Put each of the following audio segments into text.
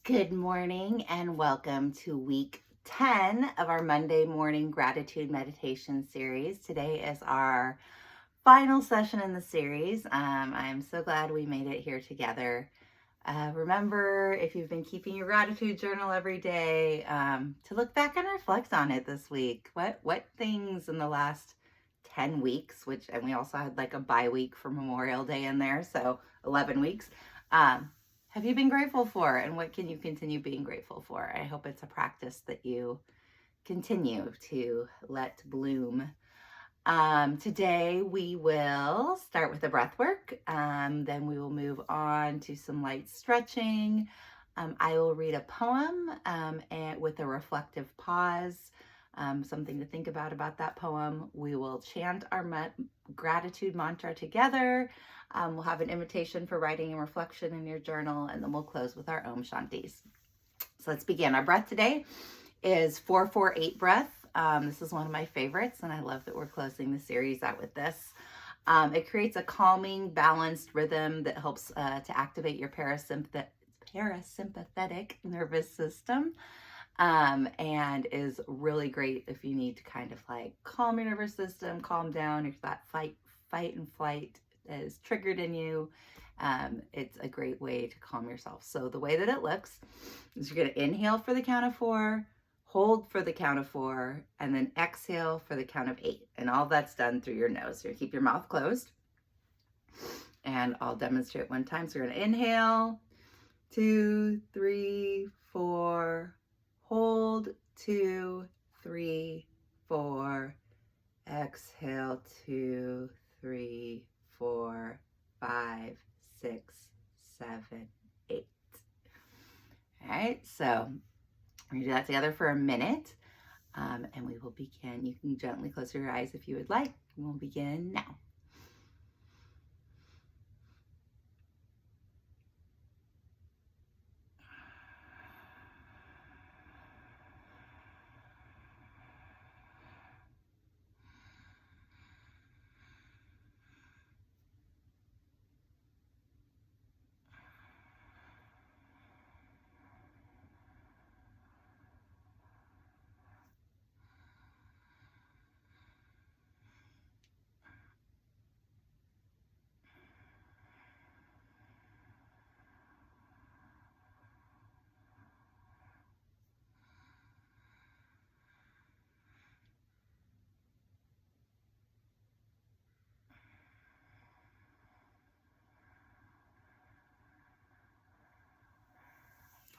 Good morning and welcome to week 10 of our Monday morning gratitude meditation series. Today is our final session in the series. I'm so glad we made it here together. Remember, if you've been keeping your gratitude journal every day, to look back and reflect on it this week. What things in the last 10 weeks, and we also had like a bye week for Memorial Day in there, so 11 weeks. Have you been grateful for, and what can you continue being grateful for? I hope it's a practice that you continue to let bloom. Today we will start with the breath work. Then we will move on to some light stretching. I will read a poem and with a reflective pause, something to think about that poem. We will chant our gratitude mantra together. We'll have an invitation for writing and reflection in your journal, and then we'll close with our Om Shantis. So let's begin. Our breath today is 4-4-8 breath. This is one of my favorites, and I love that we're closing the series out with this. It creates a calming, balanced rhythm that helps to activate your parasympathetic nervous system, and is really great if you need to kind of like calm your nervous system, calm down, if that fight and flight is triggered in you. It's a great way to calm yourself. So the way that it looks is you're going to inhale for the count of 4, hold for the count of 4, and then exhale for the count of 8. And all that's done through your nose. So you keep your mouth closed. And I'll demonstrate one time. So you're going to inhale, 2, 3, 4, hold, 2, 3, 4, exhale, 2, 3, 4, 5, 6, 7, 8. All right, so we're going to do that together for a minute, and we will begin. You can gently close your eyes if you would like. We'll begin now.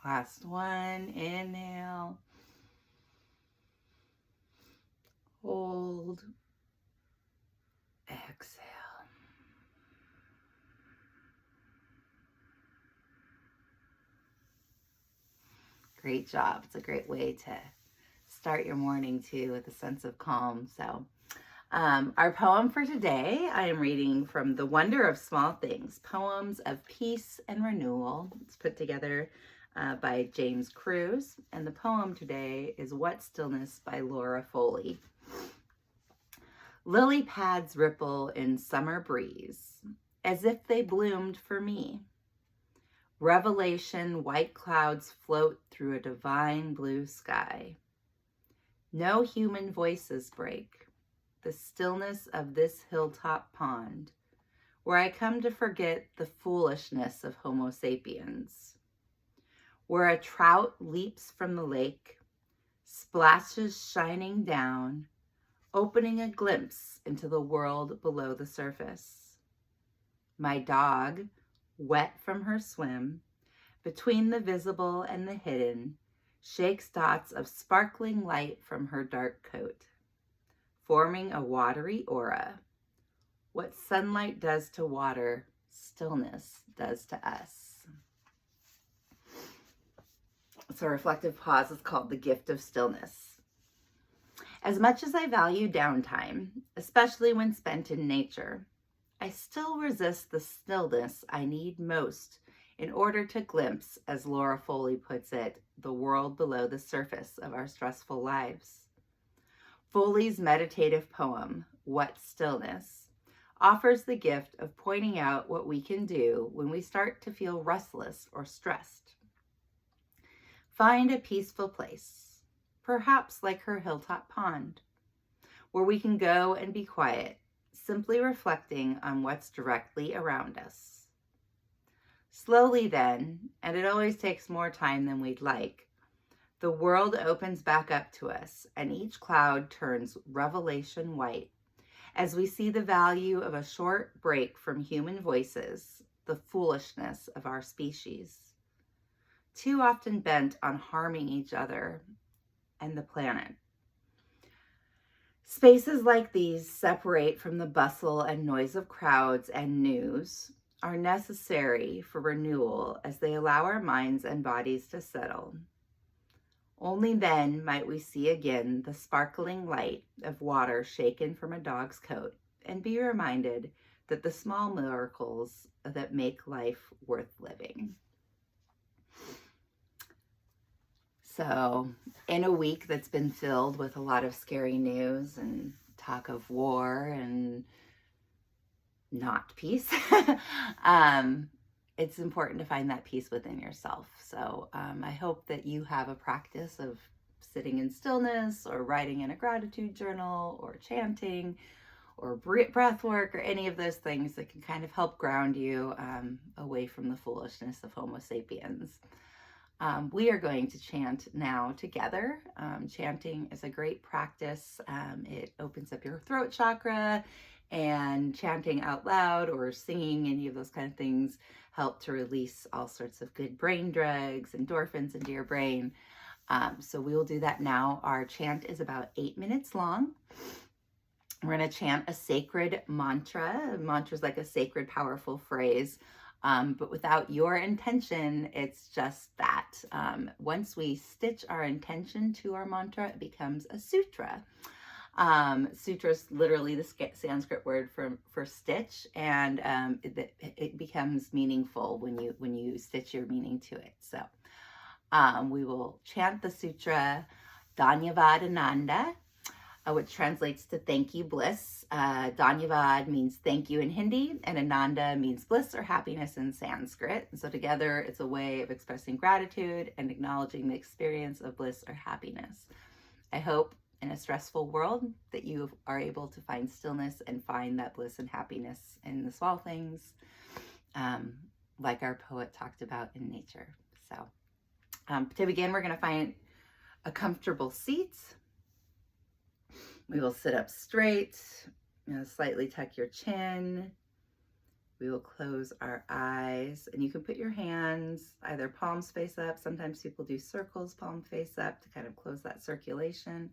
Last one, inhale, hold, exhale. Great job. It's a great way to start your morning too with a sense of calm. So our poem for today, I am reading from The Wonder of Small Things, Poems of Peace and Renewal. It's put together by James Cruz. And the poem today is What Stillness by Laura Foley. Lily pads ripple in summer breeze, as if they bloomed for me. Revelation, white clouds float through a divine blue sky. No human voices break the stillness of this hilltop pond, where I come to forget the foolishness of Homo sapiens. Where a trout leaps from the lake, splashes shining down, opening a glimpse into the world below the surface. My dog, wet from her swim, between the visible and the hidden, shakes dots of sparkling light from her dark coat, forming a watery aura. What sunlight does to water, stillness does to us. So reflective pause is called The Gift of Stillness. As much as I value downtime, especially when spent in nature, I still resist the stillness I need most in order to glimpse, as Laura Foley puts it, the world below the surface of our stressful lives. Foley's meditative poem, What Stillness, offers the gift of pointing out what we can do when we start to feel restless or stressed. Find a peaceful place, perhaps like her hilltop pond, where we can go and be quiet, simply reflecting on what's directly around us. Slowly then, and it always takes more time than we'd like, the world opens back up to us, and each cloud turns revelation white as we see the value of a short break from human voices, the foolishness of our species, too often bent on harming each other and the planet. Spaces like these separate from the bustle and noise of crowds and news, are necessary for renewal as they allow our minds and bodies to settle. Only then might we see again the sparkling light of water shaken from a dog's coat and be reminded that the small miracles that make life worth living. So, in a week that's been filled with a lot of scary news and talk of war and not peace, it's important to find that peace within yourself. So I hope that you have a practice of sitting in stillness or writing in a gratitude journal or chanting or breath work or any of those things that can kind of help ground you away from the foolishness of Homo sapiens. We are going to chant now together. Chanting is a great practice. It opens up your throat chakra, and chanting out loud or singing, any of those kind of things, help to release all sorts of good brain drugs, endorphins into your brain. So we will do that now. Our chant is about 8 minutes long. We're going to chant a sacred mantra. A mantra is like a sacred, powerful phrase. But without your intention, it's just that. Once we stitch our intention to our mantra, it becomes a sutra. Sutra is literally the Sanskrit word for stitch, and it becomes meaningful when you stitch your meaning to it. So we will chant the sutra Dhanyavad Ananda, which translates to thank you, bliss. Dhanyavad means thank you in Hindi, and Ananda means bliss or happiness in Sanskrit. And so together, it's a way of expressing gratitude and acknowledging the experience of bliss or happiness. I hope in a stressful world that you are able to find stillness and find that bliss and happiness in the small things, like our poet talked about in nature. So to begin, we're going to find a comfortable seat. We will sit up straight, slightly tuck your chin. We will close our eyes, and you can put your hands either palms face up. Sometimes people do circles, palm face up, to kind of close that circulation.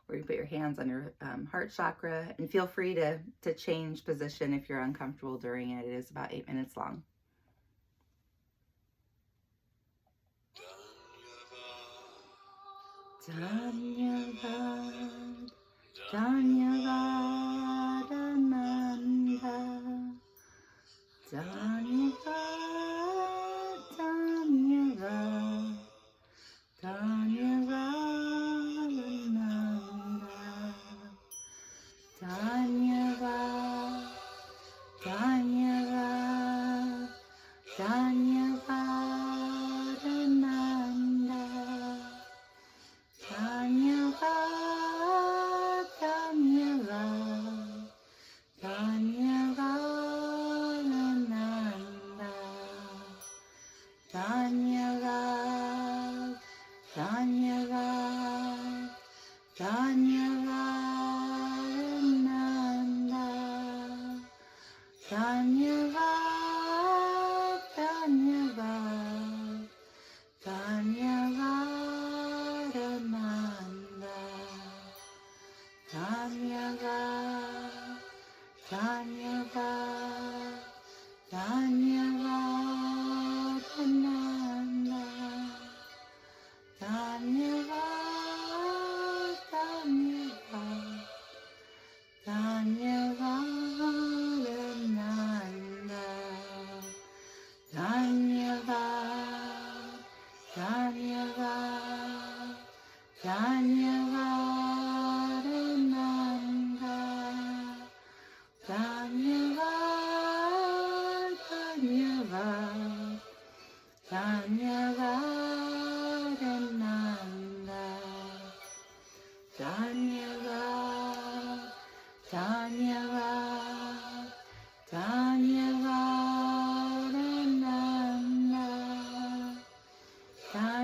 Or you put your hands on your heart chakra, and feel free to change position if you're uncomfortable during it. It is about 8 minutes long. Dhanyavad, Dhanyavad Ananda, Dhanyavad, Dhanyavad, Dhanyavad Ananda, Dhanyavad, Dhanyavad, Dhanyavad Ananda, Dhanyavad, Dhanyavad, Dhanyavad Ananda, Dhanyavad, Dhanyavad, Dhanyavad Ananda, Dhanyavad, Dhanyavad, Dhanyavad Ananda, Dhanyavad, Dhanyavad, Dhanyavad Ananda, Dhanyavad, Dhanyavad, Dhanyavad Ananda, Dhanyavad, Dhanyavad, Dhanyavad Ananda, Dhanyavad, Dhanyavad, Dhanyavad Ananda.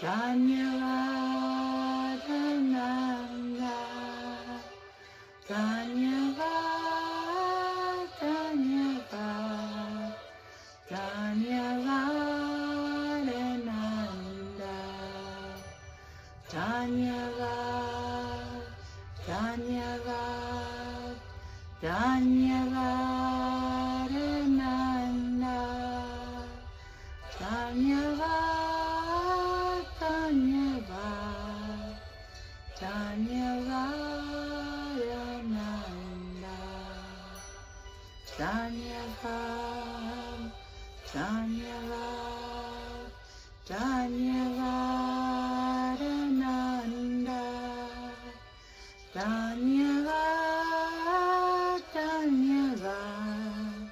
Dhanyavad Ananda. Dhanyavad, Dhanyavad, Dhanyavad Ananda. Dhanyavad, Dhanyavad, Dhanyavad Ananda. Dhanyavad, Dhanyavad, Dhanyavad Ananda. Dhanyavad, Dhanyavad, Dhanyavad Ananda. Dhanyavad, Dhanyavad,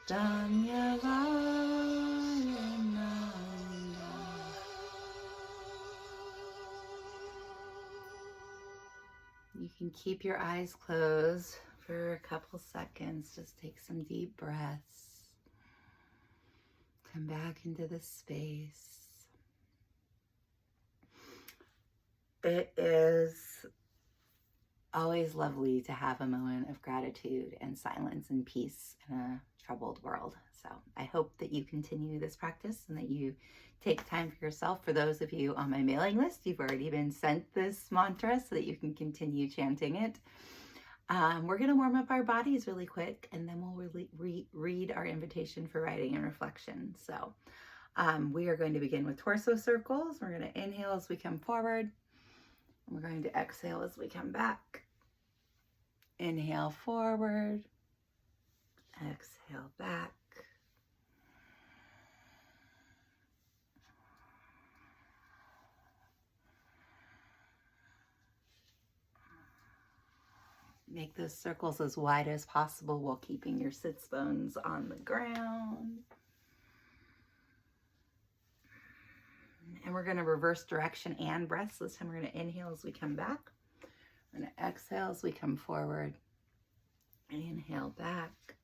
Dhanyavad Ananda. You can keep your eyes closed for a couple seconds. Just take some deep breaths. Come back into the space. It is always lovely to have a moment of gratitude and silence and peace in a troubled world. So I hope that you continue this practice and that you take time for yourself. For those of you on my mailing list, you've already been sent this mantra so that you can continue chanting it. We're going to warm up our bodies really quick, and then we'll read our invitation for writing and reflection. So we are going to begin with torso circles. We're going to inhale as we come forward. And we're going to exhale as we come back. Inhale forward. Exhale back. Make those circles as wide as possible while keeping your sits bones on the ground. And we're going to reverse direction and breaths. This time we're going to inhale as we come back. We're going to exhale as we come forward. Inhale back.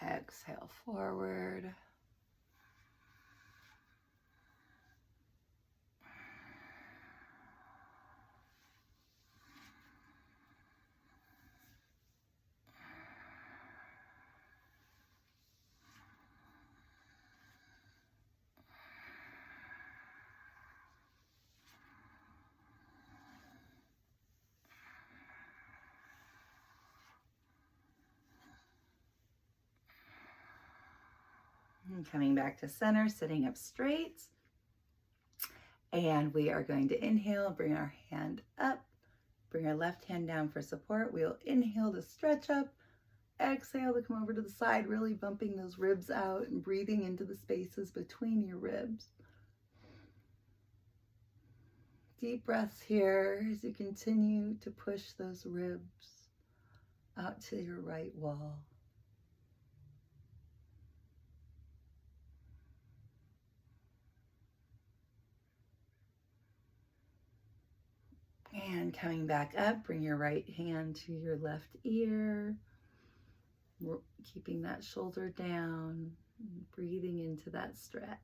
Exhale forward. And coming back to center, sitting up straight. And we are going to inhale, bring our hand up, bring our left hand down for support. We'll inhale to stretch up, exhale to come over to the side, really bumping those ribs out and breathing into the spaces between your ribs. Deep breaths here as you continue to push those ribs out to your right wall. And coming back up, bring your right hand to your left ear, keeping that shoulder down, breathing into that stretch.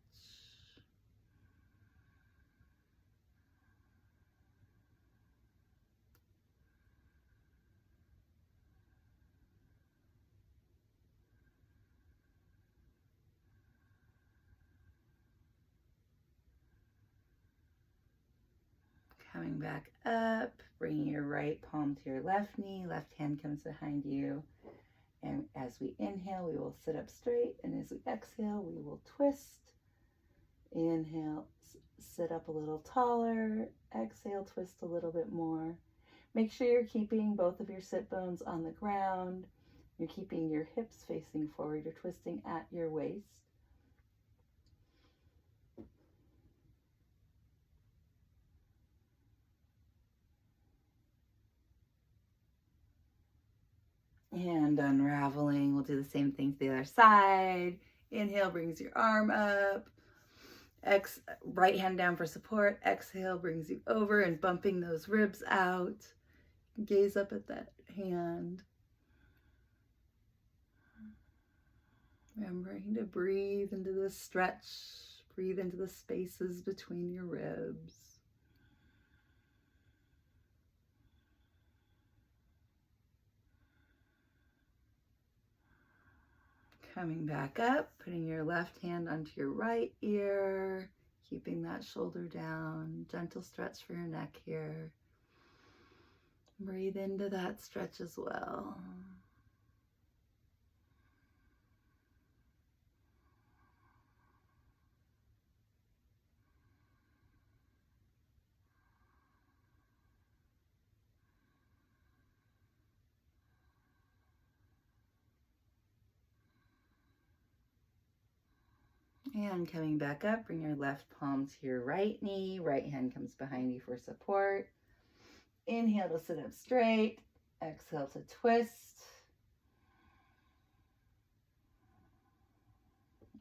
Coming back up, bringing your right palm to your left knee, left hand comes behind you. And as we inhale, we will sit up straight. And as we exhale, we will twist. Inhale, sit up a little taller. Exhale, twist a little bit more. Make sure you're keeping both of your sit bones on the ground. You're keeping your hips facing forward. You're twisting at your waist. And unraveling, we'll do the same thing to the other side. Inhale brings your arm up. Right hand down for support. Exhale brings you over and bumping those ribs out. Gaze up at that hand. Remembering to breathe into this stretch. Breathe into the spaces between your ribs. Coming back up, putting your left hand onto your right ear, keeping that shoulder down. Gentle stretch for your neck here. Breathe into that stretch as well. And coming back up, bring your left palm to your right knee. Right hand comes behind you for support. Inhale to sit up straight. Exhale to twist.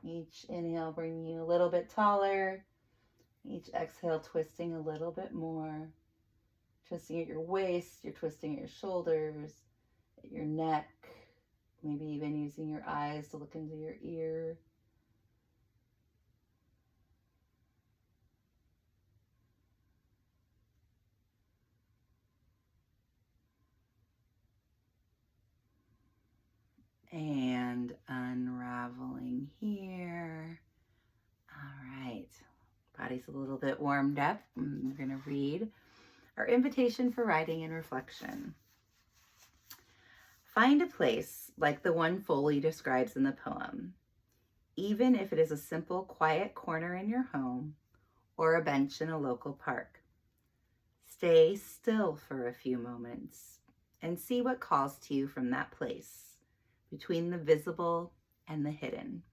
Each inhale bringing you a little bit taller. Each exhale twisting a little bit more. Twisting at your waist, you're twisting at your shoulders, at your neck, maybe even using your eyes to look into your ear. And unraveling here. All right, body's a little bit warmed up. We're going to read our invitation for writing and reflection. Find a place like the one Foley describes in the poem, even if it is a simple, quiet corner in your home or a bench in a local park. Stay still for a few moments and see what calls to you from that place, between the visible and the hidden.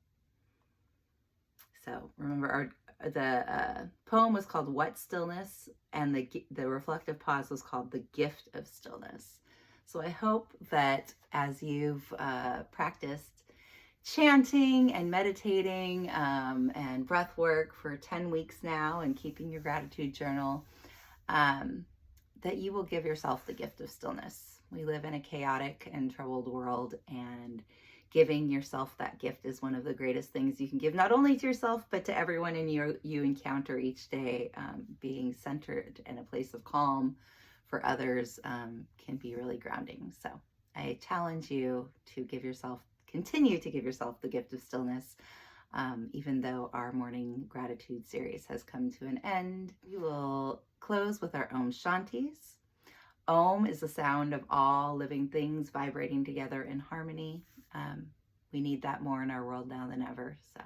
So remember, the poem was called What Stillness, and the reflective pause was called The Gift of Stillness. So I hope that as you've practiced chanting and meditating and breath work for 10 weeks now and keeping your gratitude journal, that you will give yourself the gift of stillness. We live in a chaotic and troubled world, and giving yourself that gift is one of the greatest things you can give, not only to yourself, but to everyone you encounter each day. Being centered in a place of calm for others can be really grounding. So I challenge you to continue to give yourself the gift of stillness. Even though our morning gratitude series has come to an end, we will close with our Om Shantis. Om is the sound of all living things vibrating together in harmony. We need that more in our world now than ever. So,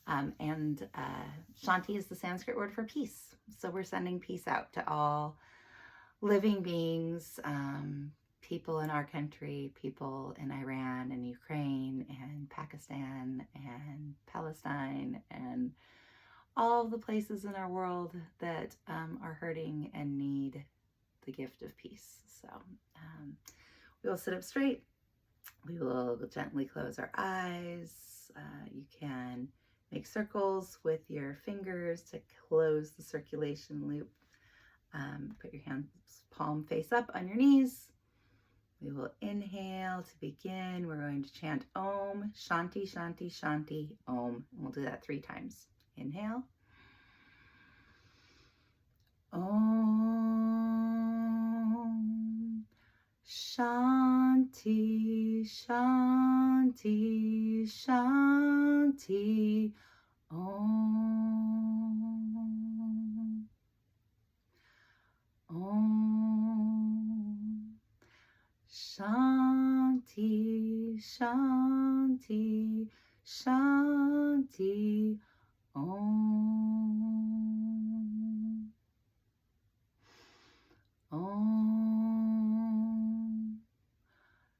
Shanti is the Sanskrit word for peace. So we're sending peace out to all living beings, people in our country, people in Iran and Ukraine and Pakistan and Palestine and all the places in our world that are hurting and need the gift of peace. So we will sit up straight. We will gently close our eyes. You can make circles with your fingers to close the circulation loop. Put your hands palm face up on your knees. We will inhale to begin. We're going to chant Om, Shanti, Shanti, Shanti, Om. And we'll do that 3 times. Inhale. Om, Shanti, Shanti, Shanti, Om. Om, Shanti, Shanti, Shanti, Om. Om,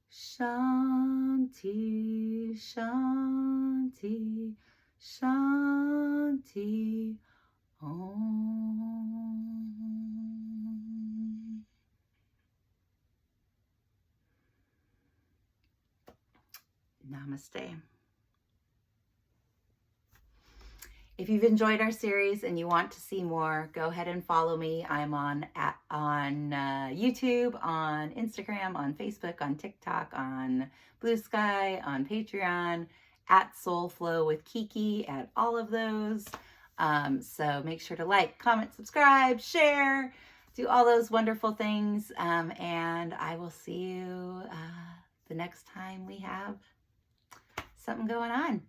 Shanti, Shanti, Shanti, Om. Namaste. If you've enjoyed our series and you want to see more, go ahead and follow me. I'm on YouTube, on Instagram, on Facebook, on TikTok, on Blue Sky, on Patreon, at Soulflow with Kiki, at all of those. So make sure to like, comment, subscribe, share, do all those wonderful things. And I will see you the next time we have something going on.